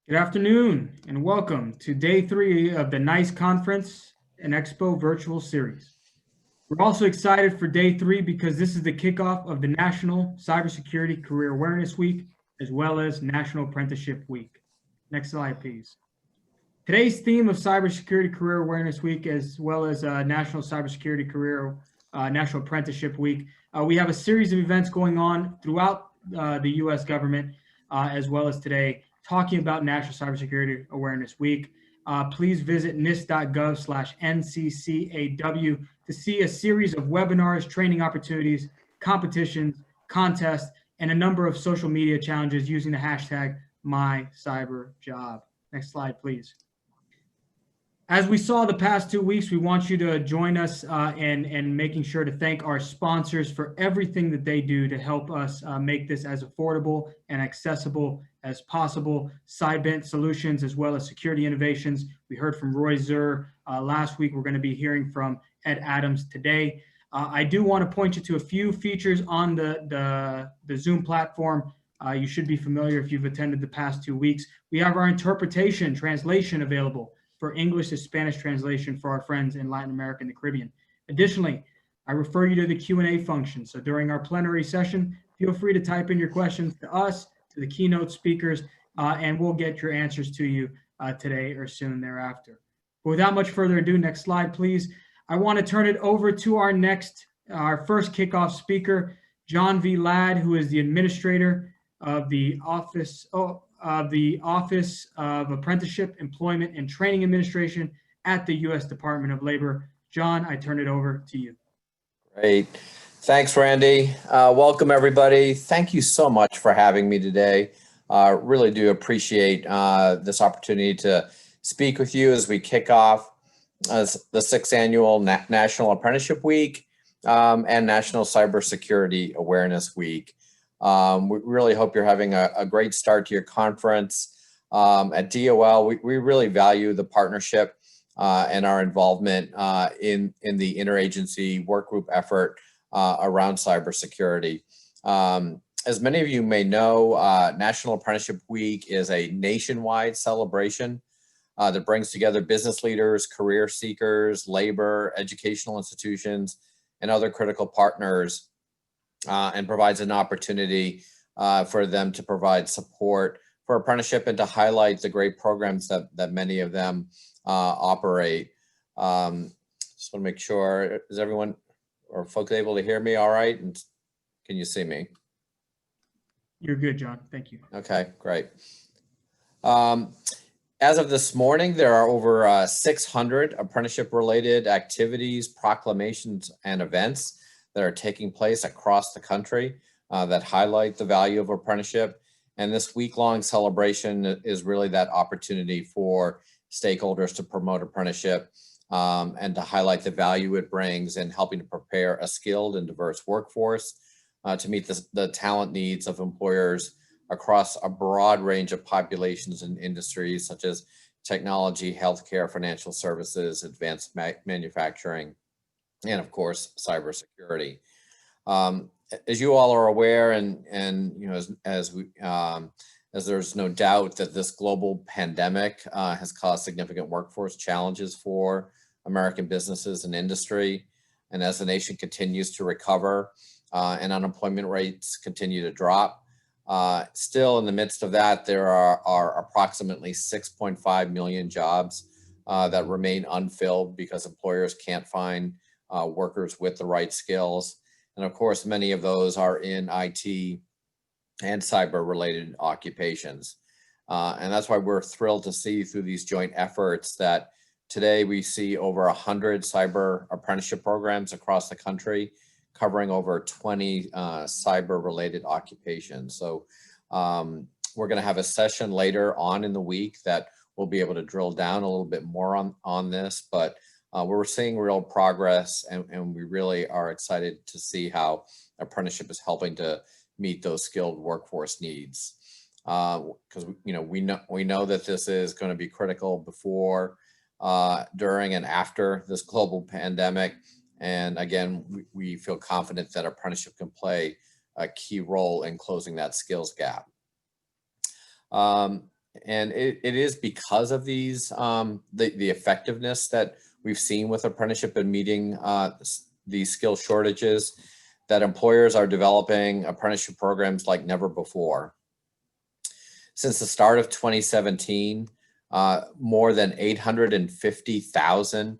Good afternoon and welcome to day 3 of the NICE Conference and Expo virtual series. We're also excited for day 3 because this is the kickoff of the National Cybersecurity Career Awareness Week as well as National Apprenticeship Week. Next slide, please. Today's theme of Cybersecurity Career Awareness Week as well as National Cybersecurity National Apprenticeship Week. We have a series of events going on throughout the U.S. government as well as today talking about National Cybersecurity Awareness Week. Please visit NIST.gov/NCCAW to see a series of webinars, training opportunities, competitions, contests, and a number of social media challenges using the hashtag MyCyberJob. Next slide, please. As we saw the past 2 weeks, we want you to join us in making sure to thank our sponsors for everything that they do to help us make this as affordable and accessible as possible. Cybent Solutions, as well as Security Innovations. We heard from Roy Zur last week. We're going to be hearing from Ed Adams today. I do want to point you to a few features on the Zoom platform. You should be familiar if you've attended the past 2 weeks. We have our interpretation, translation available for English to Spanish translation for our friends in Latin America and the Caribbean. Additionally, I refer you to the Q&A function. So during our plenary session, feel free to type in your questions to us, to the keynote speakers, and we'll get your answers to you today or soon thereafter. But without much further ado, next slide, please. I want to turn it over to our first kickoff speaker, John V. Ladd, who is the administrator of the Office of Apprenticeship, Employment, and Training Administration at the U.S. Department of Labor. John, I turn it over to you. Great. Thanks, Randy. Welcome, everybody. Thank you so much for having me today. Really do appreciate this opportunity to speak with you as we kick off the 6th Annual National Apprenticeship Week and National Cybersecurity Awareness Week. We really hope you're having a great start to your conference. At DOL, we really value the partnership and our involvement in the interagency work group effort around cybersecurity. As many of you may know, National Apprenticeship Week is a nationwide celebration that brings together business leaders, career seekers, labor, educational institutions, and other critical partners and provides an opportunity for them to provide support for apprenticeship and to highlight the great programs that many of them operate. Just want to make sure, is everyone or folks able to hear me all right? And can you see me? You're good, John. Thank you. Okay, great. As of this morning, there are over 600 apprenticeship-related activities, proclamations, and events that are taking place across the country that highlight the value of apprenticeship. And this week-long celebration is really that opportunity for stakeholders to promote apprenticeship and to highlight the value it brings in helping to prepare a skilled and diverse workforce to meet the talent needs of employers across a broad range of populations and industries such as technology, healthcare, financial services, advanced manufacturing, and of course, cybersecurity. As you all are aware, and you know, as there's no doubt that this global pandemic has caused significant workforce challenges for American businesses and industry, and as the nation continues to recover and unemployment rates continue to drop, still in the midst of that, there are approximately 6.5 million jobs that remain unfilled because employers can't find workers with the right skills. And of course, many of those are in IT and cyber-related occupations. And that's why we're thrilled to see through these joint efforts that today we see over 100 cyber apprenticeship programs across the country covering over 20 cyber-related occupations. So we're going to have a session later on in the week that we'll be able to drill down a little bit more on this, but we're seeing real progress, and we really are excited to see how apprenticeship is helping to meet those skilled workforce needs. Because you know we know that this is going to be critical before, during, and after this global pandemic. And again, we feel confident that apprenticeship can play a key role in closing that skills gap. And it is because of these, the effectiveness that we've seen with apprenticeship and meeting these skill shortages, that employers are developing apprenticeship programs like never before. Since the start of 2017, more than 850,000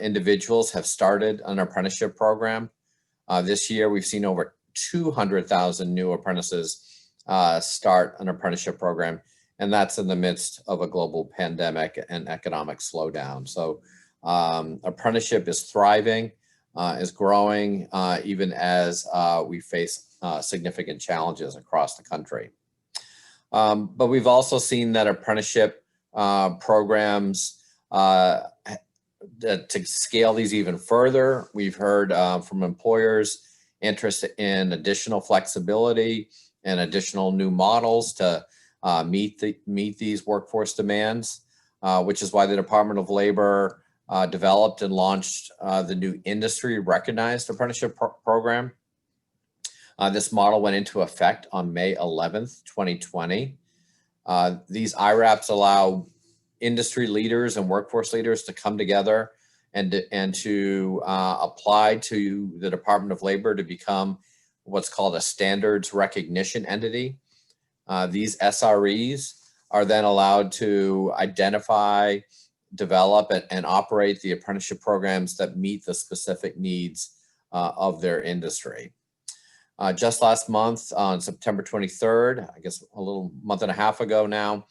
individuals have started an apprenticeship program. This year, we've seen over 200,000 new apprentices start an apprenticeship program, and that's in the midst of a global pandemic and economic slowdown. So apprenticeship is thriving, is growing, even as we face significant challenges across the country. But we've also seen that apprenticeship programs, to scale these even further, we've heard from employers interest in additional flexibility and additional new models to meet these workforce demands, which is why the Department of Labor developed and launched the new industry recognized apprenticeship program. This model went into effect on May 11th, 2020. These IRAPs allow industry leaders and workforce leaders to come together and to apply to the Department of Labor to become what's called a standards recognition entity. These SREs are then allowed to identify, develop, and operate the apprenticeship programs that meet the specific needs of their industry. Just last month, on September 23rd, I guess a little month and a half ago now,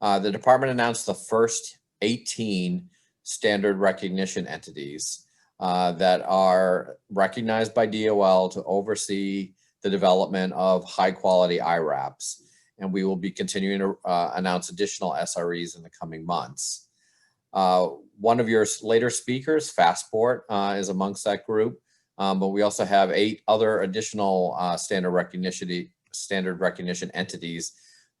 the department announced the first 18 standard recognition entities that are recognized by DOL to oversee the development of high quality IRAPs. And we will be continuing to announce additional SREs in the coming months. One of your later speakers, Fastport, is amongst that group, but we also have 8 other additional standard recognition entities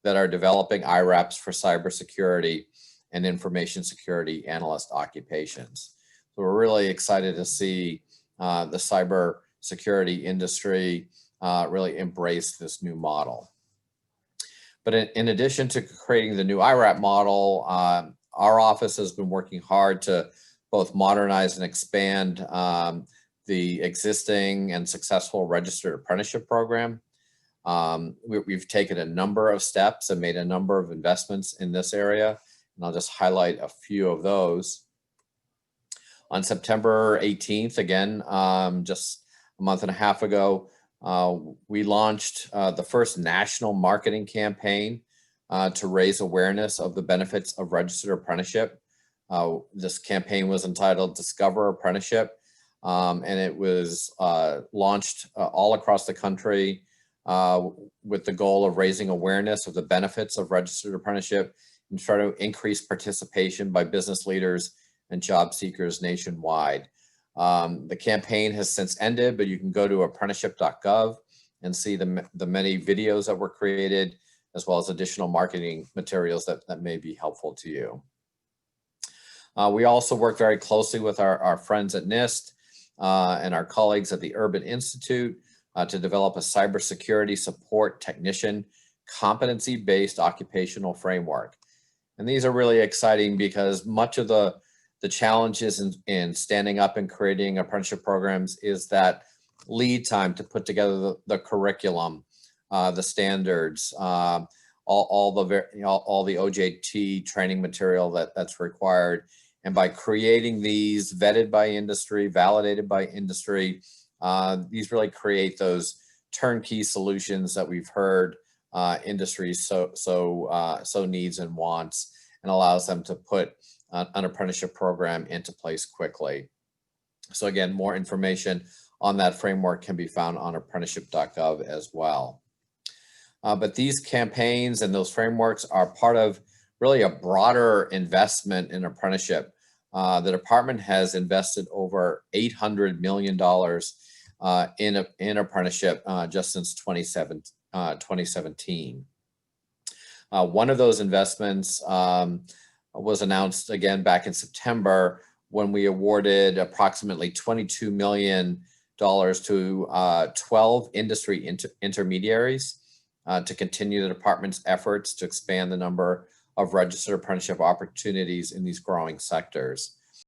that are developing IRAPs for cybersecurity and information security analyst occupations. So we're really excited to see the cybersecurity industry really embrace this new model. But in addition to creating the new IRAP model, our office has been working hard to both modernize and expand the existing and successful registered apprenticeship program. We've taken a number of steps and made a number of investments in this area, and I'll just highlight a few of those. On September 18th, again, just a month and a half ago, we launched the first national marketing campaign to raise awareness of the benefits of registered apprenticeship. This campaign was entitled Discover Apprenticeship, and it was launched all across the country with the goal of raising awareness of the benefits of registered apprenticeship and try to increase participation by business leaders and job seekers nationwide. The campaign has since ended, but you can go to apprenticeship.gov and see the many videos that were created, as well as additional marketing materials that may be helpful to you. We also work very closely with our friends at NIST and our colleagues at the Urban Institute to develop a cybersecurity support technician competency-based occupational framework. And these are really exciting because much of the challenges in standing up and creating apprenticeship programs is that lead time to put together the curriculum, the standards, all the OJT training material that's required. And by creating these vetted by industry, validated by industry, these really create those turnkey solutions that we've heard industry so needs and wants, and allows them to put an apprenticeship program into place quickly. So again, more information on that framework can be found on apprenticeship.gov as well. But these campaigns and those frameworks are part of really a broader investment in apprenticeship. The department has invested over $800 million in apprenticeship just since 2017. One of those investments was announced again back in September when we awarded approximately $22 million to 12 industry intermediaries to continue the department's efforts to expand the number of registered apprenticeship opportunities in these growing sectors.